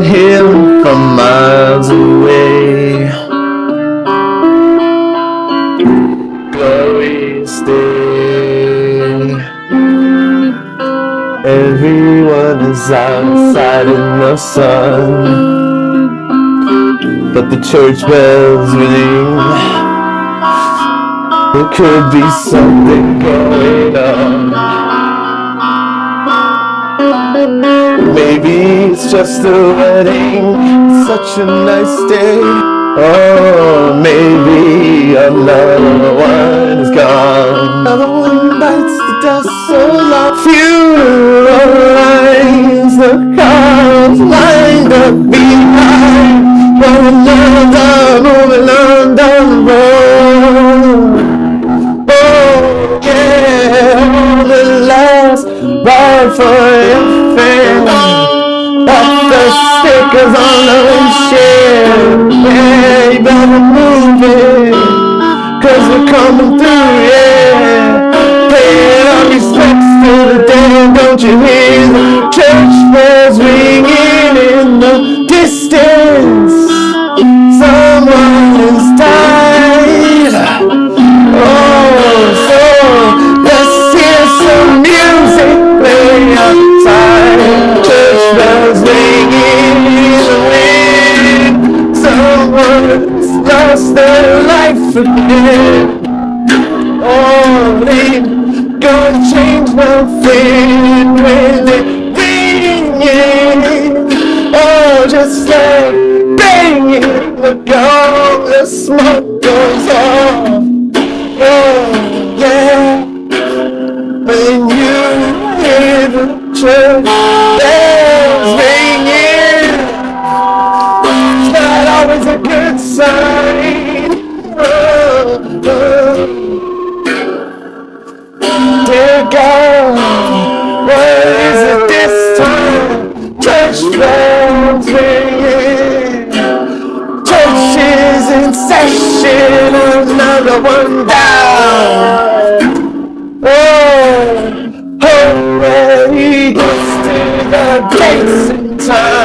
him from miles away. Glorious day. Everyone is outside in the sun, but the church bells ring. There could be something going on. Maybe it's just a wedding, such a nice day. Oh, maybe another one is gone. Another one bites the dust so long. Funeral lines, the cars lined up behind. But another moving on down the road. Oh yeah, all the last ride for your family. Got the stickers on the windshield. Yeah, you better move it, 'cause we're coming through, yeah. Paying our respects to the dead, don't you hear the church bells ringing in the distance? Someone has died. Oh, so let's hear some music play outside. Church bells ringing in the wind. Someone's lost their life again. Oh, they gonna change nothing when they ringing. Oh, just like banging, look all the smoke goes off. Oh, yeah. When you hear the church bells ringing, it's not always a good sign. Oh, oh. Dear God, what is it this time? Church bells ringing, church is in session, another one down. Oh, hooray, to the gates in time.